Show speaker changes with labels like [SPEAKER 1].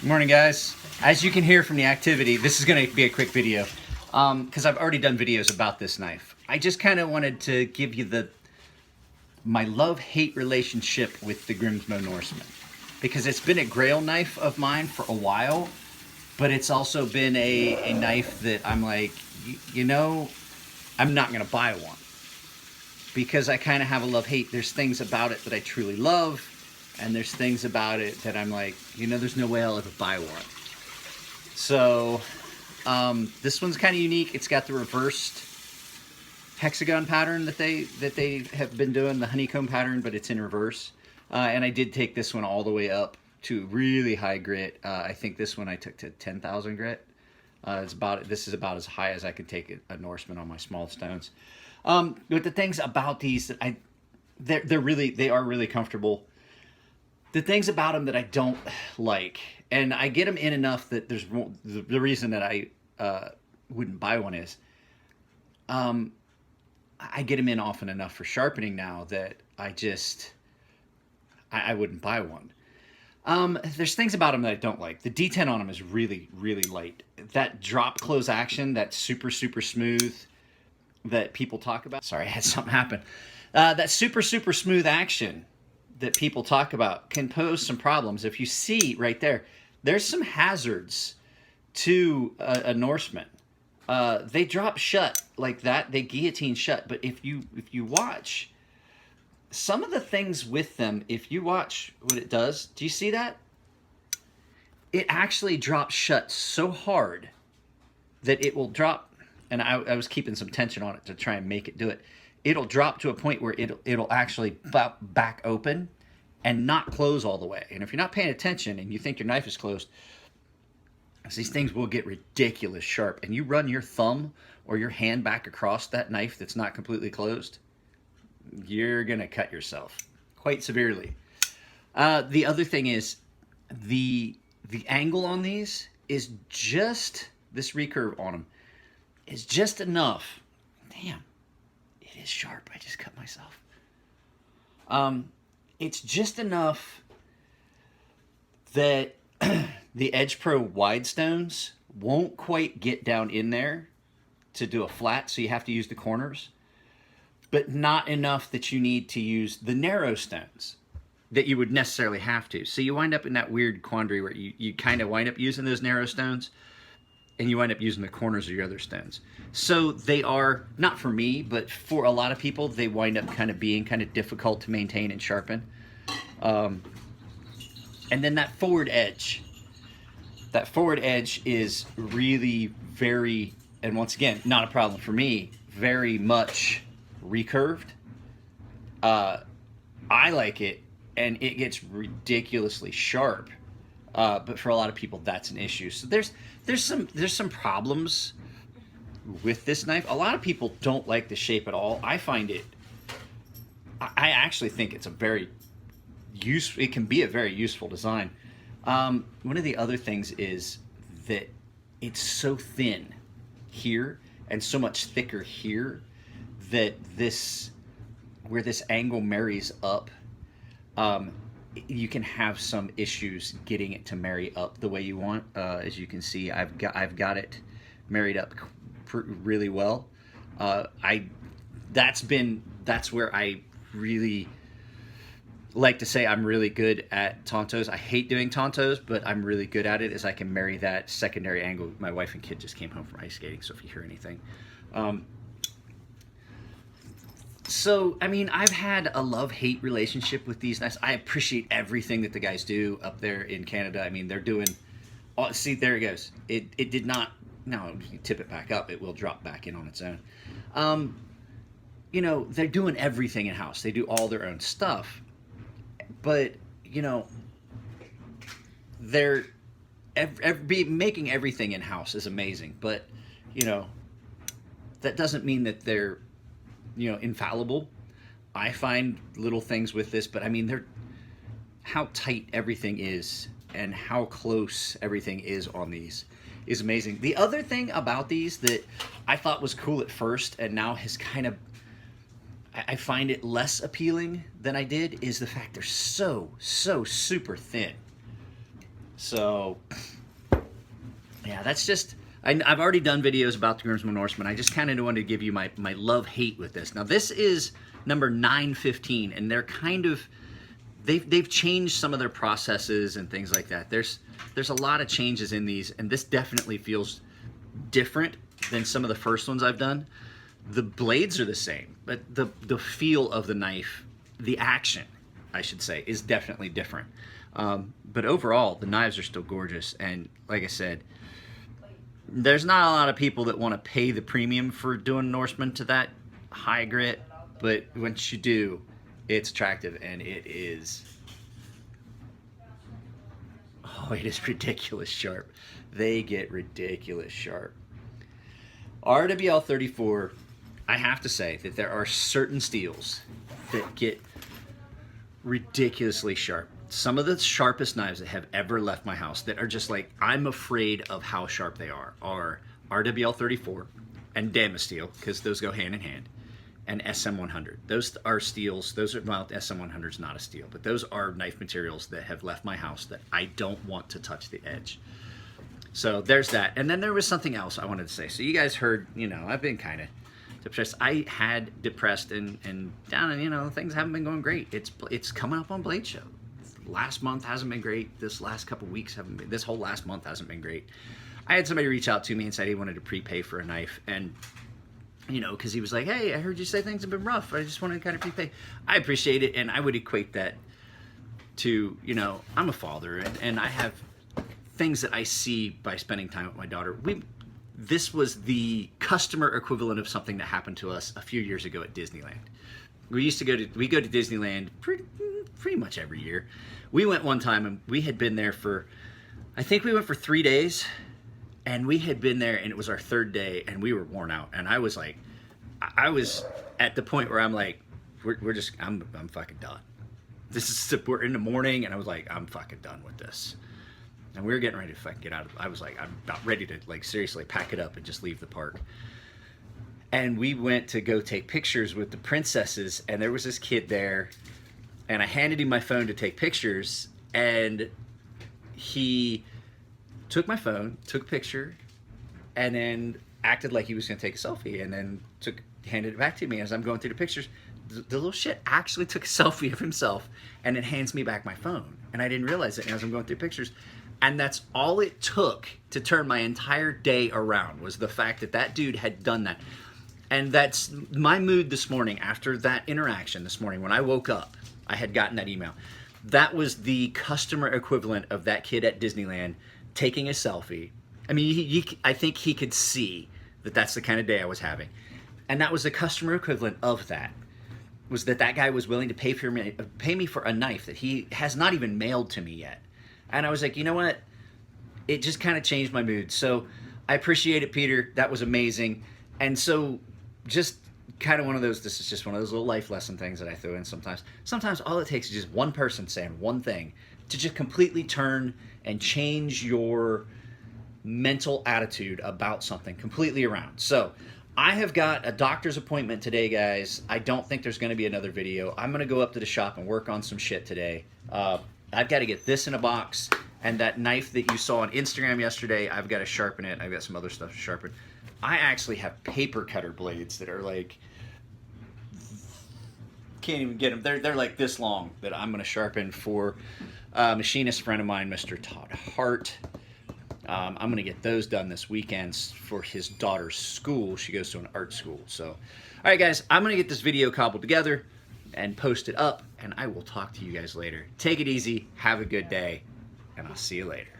[SPEAKER 1] Good morning, guys. As you can hear from the activity, this is going to be a quick video because I've already done videos about this knife. I just kind of wanted to give you my love-hate relationship with the Grimsmo Norseman, because it's been a grail knife of mine for a while, but it's also been a knife that I'm like, you know, I'm not going to buy one because I kind of have a love-hate. There's things about it that I truly love, and there's things about it that I'm like, there's no way I'll ever buy one. So this one's kind of unique. It's got the reversed hexagon pattern that they have been doing, the honeycomb pattern, but it's in reverse. And I did take this one all the way up to really high grit. I think this one I took to 10,000 grit. This is about as high as I could take a Norseman on my small stones. But the things about these that they are really comfortable. The things about them that I don't like, and I get them in enough that the reason that I wouldn't buy one is I get them in often enough for sharpening now that I wouldn't buy one. There's things about them that I don't like. The D10 on them is really, really light. That drop close action, that super, super smooth that people talk about. Sorry, I had something happen. That super, super smooth action that people talk about can pose some problems. If you see right there, there's some hazards to a Norseman. They drop shut like that. They guillotine shut. But if you watch some of the things with them, if you watch what it does, do you see that? It actually drops shut so hard that it will drop. And I was keeping some tension on it to try and make it do it. It'll drop to a point where it'll actually back open and not close all the way. And if you're not paying attention and you think your knife is closed, these things will get ridiculous sharp. And you run your thumb or your hand back across that knife that's not completely closed, you're going to cut yourself quite severely. The other thing is the angle on these is just, this recurve on them is just enough. Damn. It is sharp. I just cut myself. It's just enough that the Edge Pro wide stones won't quite get down in there to do a flat, so you have to use the corners, but not enough that you need to use the narrow stones that you would necessarily have to. So you wind up in that weird quandary where you kind of wind up using those narrow stones, and you wind up using the corners of your other stones. So they are, not for me, but for a lot of people, they wind up kind of being kind of difficult to maintain and sharpen. And then that forward edge is really very, and once again, not a problem for me, very much recurved. I like it, and it gets ridiculously sharp. But for a lot of people, that's an issue. So there's some problems with this knife. A lot of people don't like the shape at all. I actually think it's it can be a very useful design. One of the other things is that it's so thin here and so much thicker here that where this angle marries up, you can have some issues getting it to marry up the way you want. As you can see, I've got it married up really well. That's where I really like to say I'm really good at tantos. I hate doing tantos, but I'm really good at it, as I can marry that secondary angle. My wife and kid just came home from ice skating, so if you hear anything. So, I mean, I've had a love-hate relationship with these knives. I appreciate everything that the guys do up there in Canada. I mean, they're doing... Oh, see, there it goes. It did not... No, you tip it back up, it will drop back in on its own. They're doing everything in-house. They do all their own stuff. But, they're... making everything in-house is amazing. But, that doesn't mean that they're infallible. I find little things with this, but I mean, how tight everything is and how close everything is on these is amazing. The other thing about these that I thought was cool at first and now has kind of, I find it less appealing than I did, is the fact they're so super thin. So, yeah, that's just... I've already done videos about the Grimsmo Norseman. I just kind of wanted to give you my love-hate with this. Now, this is number 915, and they're kind of... They've changed some of their processes and things like that. There's a lot of changes in these, and this definitely feels different than some of the first ones I've done. The blades are the same, but the feel of the knife, the action, I should say, is definitely different. But overall, the knives are still gorgeous, and like I said, there's not a lot of people that want to pay the premium for doing Norseman to that high grit, but once you do, it's attractive, and it is... Oh, it is ridiculous sharp. They get ridiculous sharp. RWL 34, I have to say that there are certain steels that get ridiculously sharp. Some of the sharpest knives that have ever left my house that are just like, I'm afraid of how sharp they are RWL 34 and Damasteel, because those go hand in hand, and SM100. Those are steels. Those are, well, SM100 is not a steel, but those are knife materials that have left my house that I don't want to touch the edge. So there's that. And then there was something else I wanted to say. So you guys heard, you know, I've been kind of depressed. I had depressed and down, and, you know, things haven't been going great. It's coming up on Blade Show. Last month hasn't been great. This last couple weeks haven't been, this whole last month hasn't been great. I had somebody reach out to me and said he wanted to prepay for a knife, and, you know, because he was like, hey, I heard you say things have been rough. I just wanted to kind of prepay. I appreciate it, and I would equate that to, you know, I'm a father, and I have things that I see by spending time with my daughter. This was the customer equivalent of something that happened to us a few years ago at Disneyland. We go to Disneyland pretty much every year. We went one time, and we had been there for, I think we went for 3 days, and we had been there, and it was our third day, and we were worn out. And I was like, I was at the point where I'm like, I'm fucking done. We're in the morning, and I was like, I'm fucking done with this. And we were getting ready to fucking get out of, I was like, I'm about ready to, like, seriously pack it up and just leave the park. And we went to go take pictures with the princesses, and there was this kid there, and I handed him my phone to take pictures, and he took my phone, took a picture, and then acted like he was going to take a selfie, and then handed it back to me as I'm going through the pictures. The little shit actually took a selfie of himself, and then hands me back my phone. And I didn't realize it as I'm going through pictures. And that's all it took to turn my entire day around, was the fact that that dude had done that. And that's my mood this morning after that interaction this morning. When I woke up, I had gotten that email. That was the customer equivalent of that kid at Disneyland taking a selfie. I mean, I think he could see that that's the kind of day I was having. And that was the customer equivalent of that, was that guy was willing to pay me for a knife that he has not even mailed to me yet. And I was like, you know what? It just kind of changed my mood. So I appreciate it, Peter. That was amazing. And so just kind of this is just one of those little life lesson things that I throw in sometimes. Sometimes all it takes is just one person saying one thing to just completely turn and change your mental attitude about something completely around. So I have got a doctor's appointment today, guys. I don't think there's going to be another video. I'm going to go up to the shop and work on some shit today. I've got to get this in a box, and that knife that you saw on Instagram yesterday, I've got to sharpen it. I've got some other stuff to sharpen. I actually have paper cutter blades that are like, can't even get them. They're like this long, that I'm going to sharpen for a machinist friend of mine, Mr. Todd Hart. I'm going to get those done this weekend for his daughter's school. She goes to an art school. So, all right, guys, I'm going to get this video cobbled together and post it up, and I will talk to you guys later. Take it easy. Have a good day, and I'll see you later.